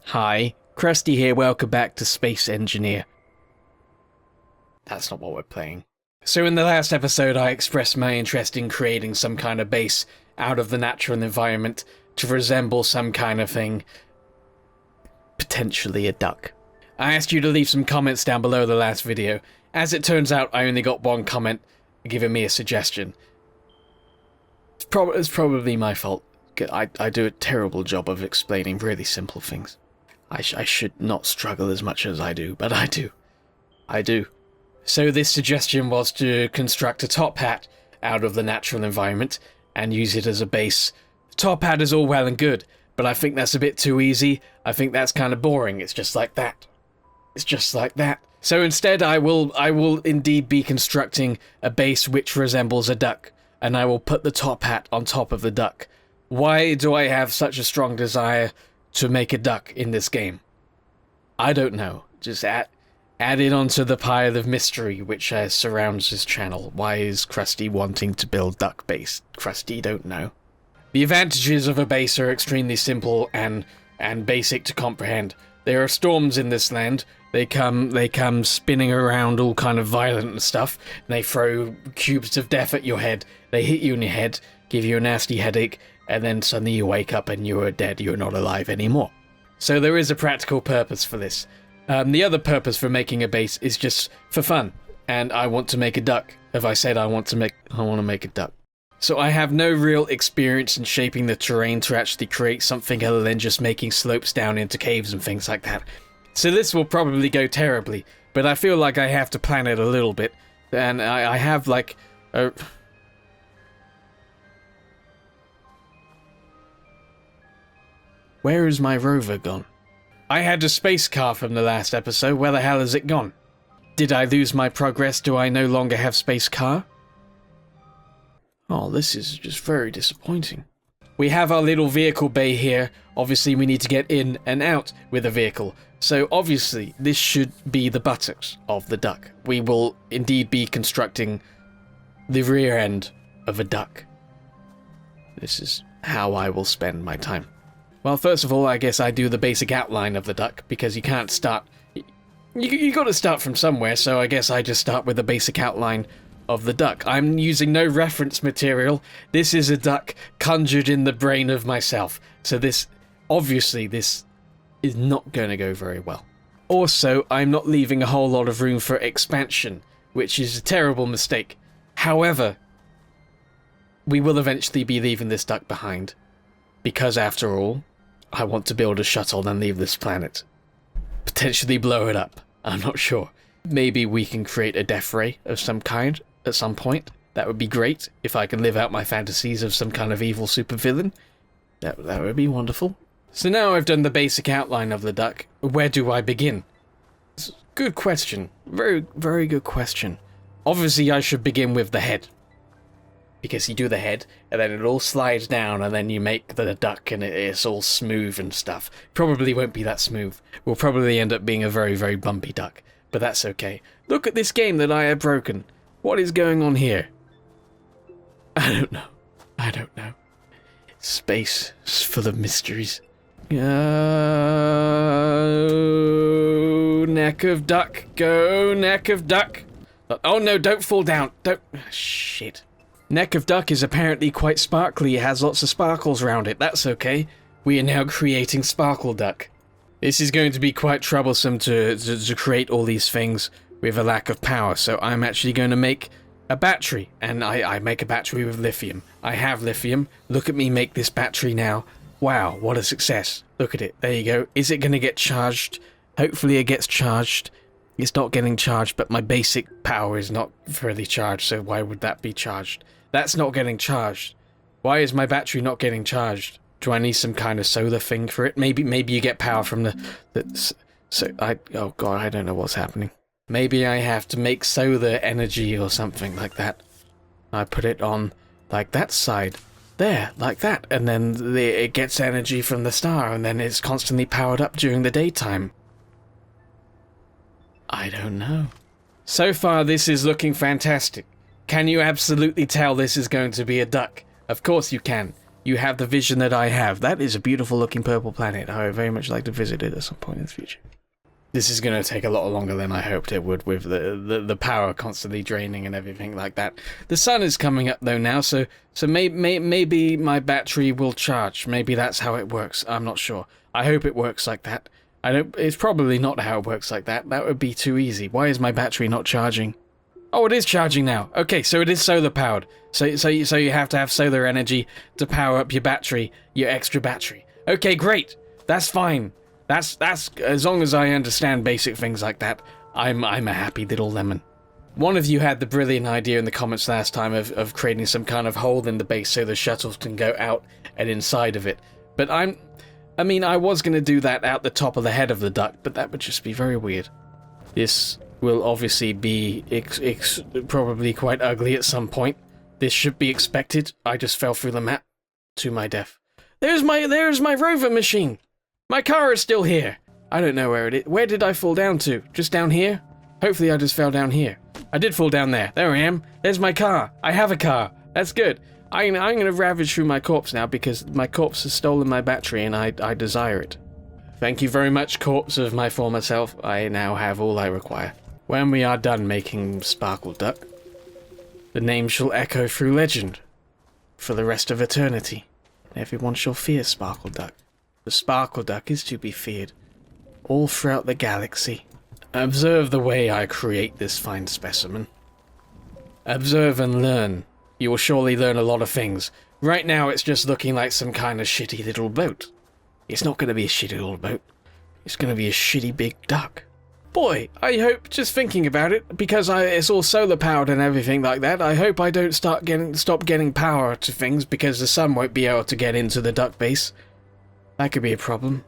Hi, Krusty here, welcome back to Space Engineer. That's not what we're playing. So in the last episode I expressed my interest in creating some kind of base out of the natural environment to resemble some kind of thing. Potentially a duck. I asked you to leave some comments down below the last video. As it turns out, I only got one comment giving me a suggestion. It's probably my fault. I do a terrible job of explaining really simple things. I should not struggle as much as I do, but I do. I do. So this suggestion was to construct a top hat out of the natural environment and use it as a base. Top hat is all well and good, but I think that's a bit too easy. I think that's kind of boring. It's just like that. It's just like that. So instead I will indeed be constructing a base which resembles a duck, and I will put the top hat on top of the duck. Why do I have such a strong desire to make a duck in this game? I don't know. Just add it onto the pile of mystery which surrounds this channel. Why is Krusty wanting to build duck base? Krusty don't know. The advantages of a base are extremely simple and basic to comprehend. There are storms in this land. They come spinning around all kind of violent and stuff, and they throw cubes of death at your head. They hit you in your head, give you a nasty headache, and then suddenly you wake up and you are dead. You're not alive anymore. So there is a practical purpose for this. The other purpose for making a base is just for fun, and I want to make a duck. If I said I want to make a duck. So I have no real experience in shaping the terrain to actually create something other than just making slopes down into caves and things like that. So this will probably go terribly, but I feel like I have to plan it a little bit, and I have like a... Where is my rover gone? I had a space car from the last episode. Where the hell has it gone? Did I lose my progress? Do I no longer have space car? Oh, this is just very disappointing. We have our little vehicle bay here. Obviously, we need to get in and out with a vehicle. So obviously, this should be the buttocks of the duck. We will indeed be constructing the rear end of a duck. This is how I will spend my time. Well, first of all, I guess I do the basic outline of the duck, because you can't start... You gotta start from somewhere, so I guess I just start with the basic outline of the duck. I'm using no reference material. This is a duck conjured in the brain of myself. So this... Obviously, this is not going to go very well. Also, I'm not leaving a whole lot of room for expansion, which is a terrible mistake. However, we will eventually be leaving this duck behind. Because after all, I want to build a shuttle and leave this planet. Potentially blow it up. I'm not sure. Maybe we can create a death ray of some kind at some point. That would be great if I can live out my fantasies of some kind of evil supervillain. That would be wonderful. So now I've done the basic outline of the duck. Where do I begin? Good question. Very, very good question. Obviously, I should begin with the head. Because you do the head, and then it all slides down, and then you make the duck, and it's all smooth and stuff. Probably won't be that smooth. We'll probably end up being a very, very bumpy duck. But that's okay. Look at this game that I have broken. What is going on here? I don't know. I don't know. Space is full of mysteries. Go, neck of duck. Go, neck of duck. Oh no, don't fall down. Don't. Shit. Neck of duck is apparently quite sparkly. It has lots of sparkles around it. That's okay. We are now creating sparkle duck. This is going to be quite troublesome to create all these things with a lack of power. So I'm actually going to make a battery. And I make a battery with lithium. I have lithium. Look at me make this battery now. Wow, what a success. Look at it. There you go. Is it going to get charged? Hopefully it gets charged. It's not getting charged, but my basic power is not really charged, so why would that be charged? That's not getting charged. Why is my battery not getting charged? Do I need some kind of solar thing for it? Maybe you get power from oh god, I don't know what's happening. Maybe I have to make solar energy or something like that. I put it on like that side. There, like that, and then it gets energy from the star, and then it's constantly powered up during the daytime. I don't know. So far, this is looking fantastic. Can you absolutely tell this is going to be a duck? Of course you can. you have the vision that I have. That is a beautiful looking purple planet. I would very much like to visit it at some point in the future. This is going to take a lot longer than I hoped it would, with the power constantly draining and everything like that. The sun is coming up though now, so maybe my battery will charge. Maybe that's how it works. I'm not sure. I hope it works like that. It's probably not how it works like that. That would be too easy. Why is my battery not charging? Oh, it is charging now. Okay, so it is solar powered. So you have to have solar energy to power up your battery, your extra battery. Okay, great. That's fine. That's as long as I understand basic things like that, I'm a happy little lemon. One of you had the brilliant idea in the comments last time of creating some kind of hole in the base so the shuttles can go out and inside of it. But I was going to do that out the top of the head of the duck, but that would just be very weird. This will obviously be probably quite ugly at some point. This should be expected. I just fell through the map to my death. There's my rover machine. My car is still here. I don't know where it is. Where did I fall down to? Just down here? Hopefully I just fell down here. I did fall down there. There I am. There's my car. I have a car. That's good. I'm going to ravage through my corpse now because my corpse has stolen my battery and I desire it. Thank you very much, corpse of my former self. I now have all I require. When we are done making Sparkle Duck, the name shall echo through legend for the rest of eternity. Everyone shall fear Sparkle Duck. The Sparkle Duck is to be feared all throughout the galaxy. Observe the way I create this fine specimen. Observe and learn. You will surely learn a lot of things. Right now it's just looking like some kind of shitty little boat. It's not going to be a shitty little boat. It's going to be a shitty big duck. Boy, I hope, just thinking about it, because it's all solar powered and everything like that, I hope I don't stop getting power to things because the sun won't be able to get into the duck base. That could be a problem.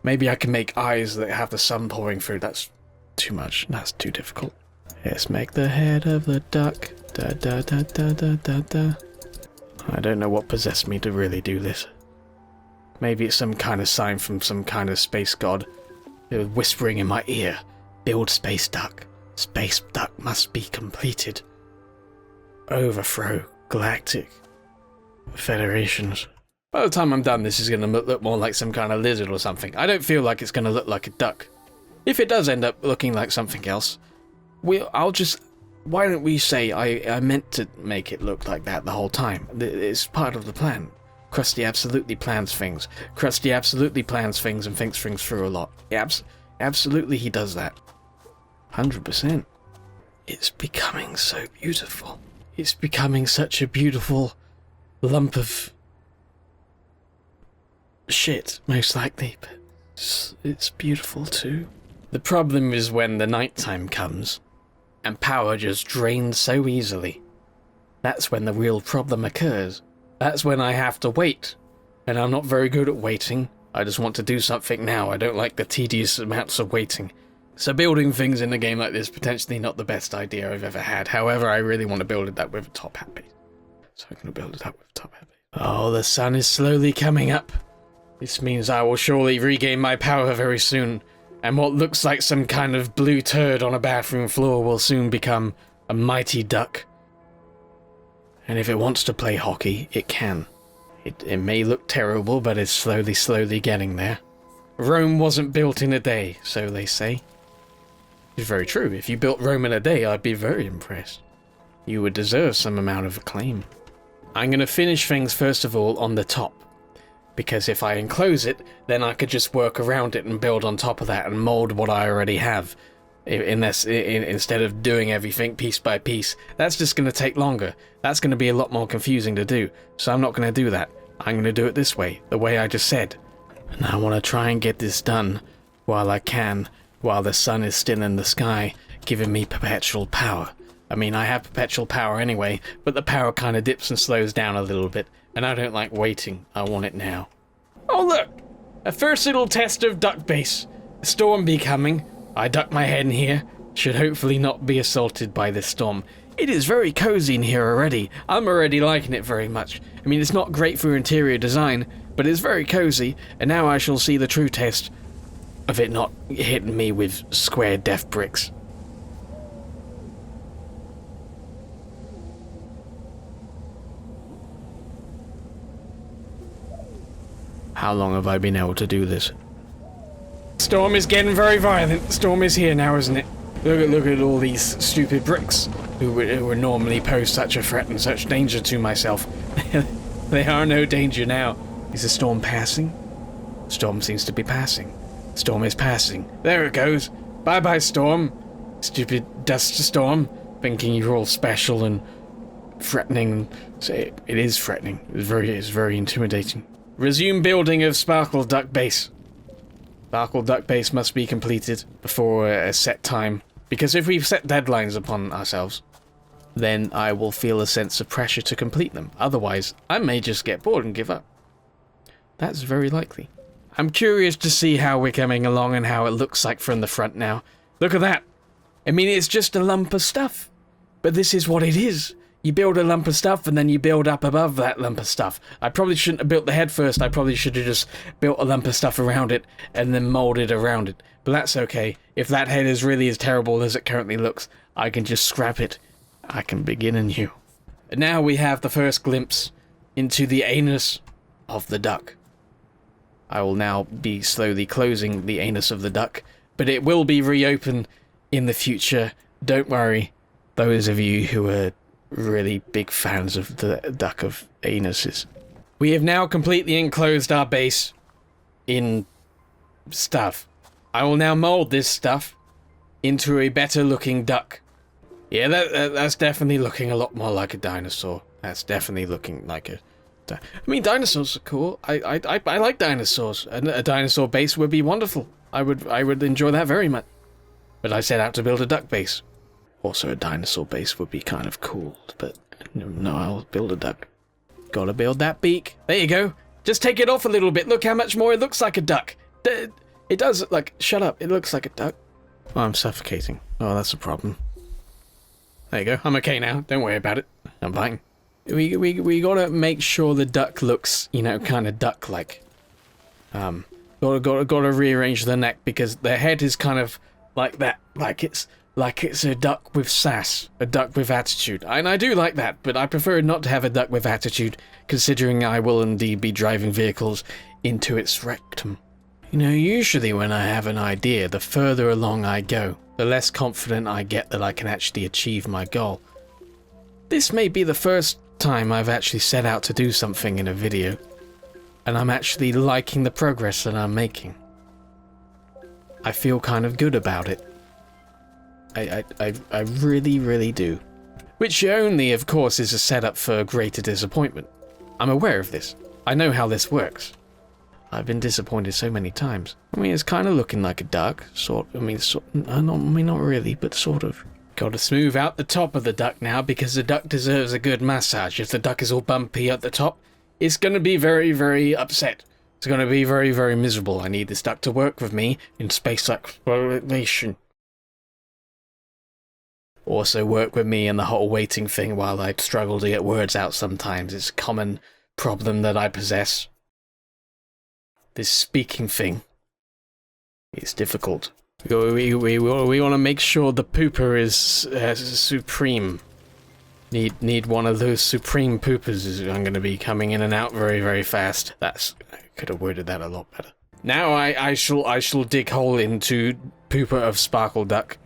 Maybe I can make eyes that have the sun pouring through. That's too much. That's too difficult. Let's make the head of the duck. Da da da da da da da. I don't know what possessed me to really do this. Maybe it's some kind of sign from some kind of space god. It was whispering in my ear. Build space duck. Space duck must be completed. Overthrow galactic federations. By the time I'm done, this is going to look more like some kind of lizard or something. I don't feel like it's going to look like a duck. If it does end up looking like something else, why don't we say I meant to make it look like that the whole time? It's part of the plan. Krusty absolutely plans things. Krusty absolutely plans things and thinks things through a lot. Absolutely he does that. 100%. It's becoming so beautiful. It's becoming such a beautiful lump of shit, most likely, but it's beautiful too. The problem is when the nighttime comes and power just drains so easily. That's when the real problem occurs. That's when I have to wait, and I'm not very good at waiting. I just want to do something now. I don't like the tedious amounts of waiting. So building things in a game like this, potentially not the best idea I've ever had. However, I really want to build it up with a top hat base. So I'm going to build it up with a top hat base. Oh, the sun is slowly coming up. This means I will surely regain my power very soon, and what looks like some kind of blue turd on a bathroom floor will soon become a mighty duck. And if it wants to play hockey, it can. It may look terrible, but it's slowly getting there. Rome wasn't built in a day, so they say. It's very true. If you built Rome in a day, I'd be very impressed. You would deserve some amount of acclaim. I'm going to finish things first of all on the top. Because if I enclose it, then I could just work around it and build on top of that and mold what I already have. Instead of doing everything piece by piece. That's just going to take longer. That's going to be a lot more confusing to do. So I'm not going to do that. I'm going to do it this way, the way I just said. And I want to try and get this done while I can, while the sun is still in the sky, giving me perpetual power. I mean, I have perpetual power anyway, but the power kind of dips and slows down a little bit. And I don't like waiting. I want it now. Oh look! A first little test of duck base. A storm be coming. I duck my head in here. Should hopefully not be assaulted by this storm. It is very cozy in here already. I'm already liking it very much. I mean, it's not great for interior design, but it's very cozy. And now I shall see the true test of it not hitting me with square death bricks. How long have I been able to do this? Storm is getting very violent. The storm is here now, isn't it? Look at all these stupid bricks who would normally pose such a threat and such danger to myself. They are no danger now. Is the storm passing? Storm seems to be passing. Storm is passing. There it goes. Bye-bye, storm. Stupid dust storm. Thinking you're all special and threatening. It is threatening. It's very intimidating. Resume building of Sparkle Duck Base. Sparkle Duck Base must be completed before a set time. Because if we've set deadlines upon ourselves, then I will feel a sense of pressure to complete them. Otherwise, I may just get bored and give up. That's very likely. I'm curious to see how we're coming along and how it looks like from the front now. Look at that. I mean, it's just a lump of stuff. But this is what it is. You build a lump of stuff and then you build up above that lump of stuff. I probably shouldn't have built the head first. I probably should have just built a lump of stuff around it and then molded around it. But that's okay. If that head is really as terrible as it currently looks, I can just scrap it. I can begin anew. And now we have the first glimpse into the anus of the duck. I will now be slowly closing the anus of the duck, but it will be reopened in the future. Don't worry, those of you who are really big fans of the duck of anuses. We have now completely enclosed our base in stuff. I will now mold this stuff into a better looking duck. Yeah, that's definitely looking a lot more like a dinosaur. That's definitely looking like a... I mean, dinosaurs are cool. I like dinosaurs. A dinosaur base would be wonderful. I would enjoy that very much. But I set out to build a duck base. Also, a dinosaur base would be kind of cool, but no, I'll build a duck. Gotta build that beak. There you go. Just take it off a little bit. Look how much more it looks like a duck. It does, like, shut up. It looks like a duck. Oh, I'm suffocating. Oh, that's a problem. There you go. I'm okay now. Don't worry about it. I'm fine. We gotta make sure the duck looks, you know, kind of duck-like. Gotta rearrange the neck because the head is kind of like that. Like it's a duck with sass, a duck with attitude. And I do like that, but I prefer not to have a duck with attitude, considering I will indeed be driving vehicles into its rectum. You know, usually when I have an idea, the further along I go, the less confident I get that I can actually achieve my goal. This may be the first time I've actually set out to do something in a video, and I'm actually liking the progress that I'm making. I feel kind of good about it. I really, really do. Which only, of course, is a setup for greater disappointment. I'm aware of this. I know how this works. I've been disappointed so many times. I mean, it's kind of looking like a duck, not really, but sort of. Gotta smooth out the top of the duck now, because the duck deserves a good massage. If the duck is all bumpy at the top, it's gonna be very, very upset. It's gonna be very, very miserable. I need this duck to work with me in space exploration. Also work with me in the whole waiting thing while I struggle to get words out sometimes. It's a common problem that I possess. This speaking thing is difficult. We want to make sure the pooper is supreme. Need one of those supreme poopers. I'm going to be coming in and out very, very fast. I could have worded that a lot better. Now I shall dig hole into pooper of Sparkle Duck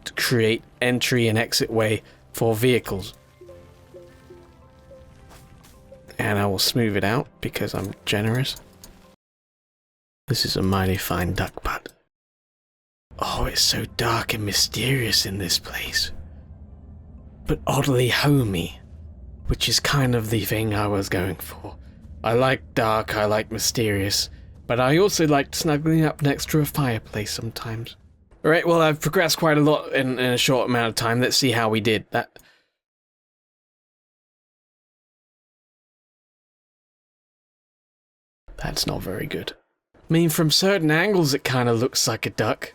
to create entry and exit way for vehicles. And I will smooth it out because I'm generous. This is a mighty fine duck butt. Oh, it's so dark and mysterious in this place. But oddly homey, which is kind of the thing I was going for. I like dark, I like mysterious, but I also like snuggling up next to a fireplace sometimes. Alright, well, I've progressed quite a lot in a short amount of time. Let's see how we did. That's not very good. I mean, from certain angles it kind of looks like a duck.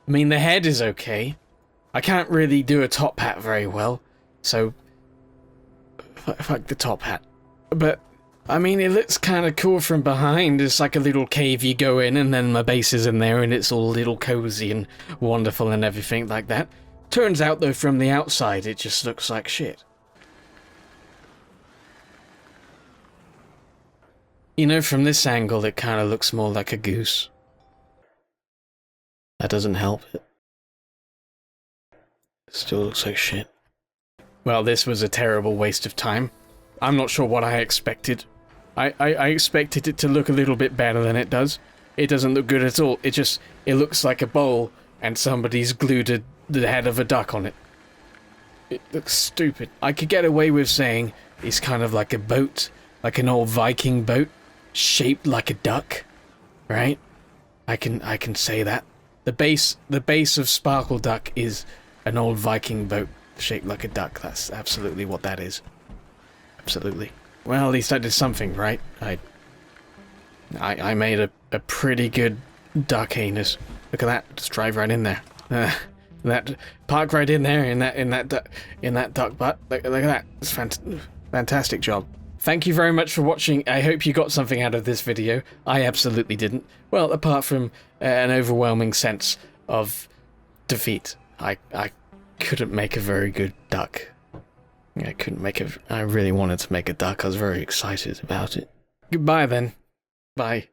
I mean, the head is okay. I can't really do a top hat very well, so fuck the top hat. But, I mean, it looks kind of cool from behind. It's like a little cave you go in and then my base is in there and it's all little cozy and wonderful and everything like that. Turns out, though, from the outside it just looks like shit. You know, from this angle, it kind of looks more like a goose. That doesn't help it. It still looks like shit. Well, this was a terrible waste of time. I'm not sure what I expected. I expected it to look a little bit better than it does. It doesn't look good at all. It looks like a bowl and somebody's glued the head of a duck on it. It looks stupid. I could get away with saying it's kind of like a boat, like an old Viking boat, shaped like a duck, right? I can say that. The base of Sparkle Duck is an old Viking boat shaped like a duck. That's absolutely what that is. Absolutely. Well, at least I did something, right? I made a pretty good duck anus. Look at that. Just drive right in there. That park right in there in that duck butt. Look at that. It's fantastic job. Thank you very much for watching. I hope you got something out of this video. I absolutely didn't. Well, apart from an overwhelming sense of defeat. I couldn't make a very good duck. I really wanted to make a duck. I was very excited about it. Goodbye then. Bye.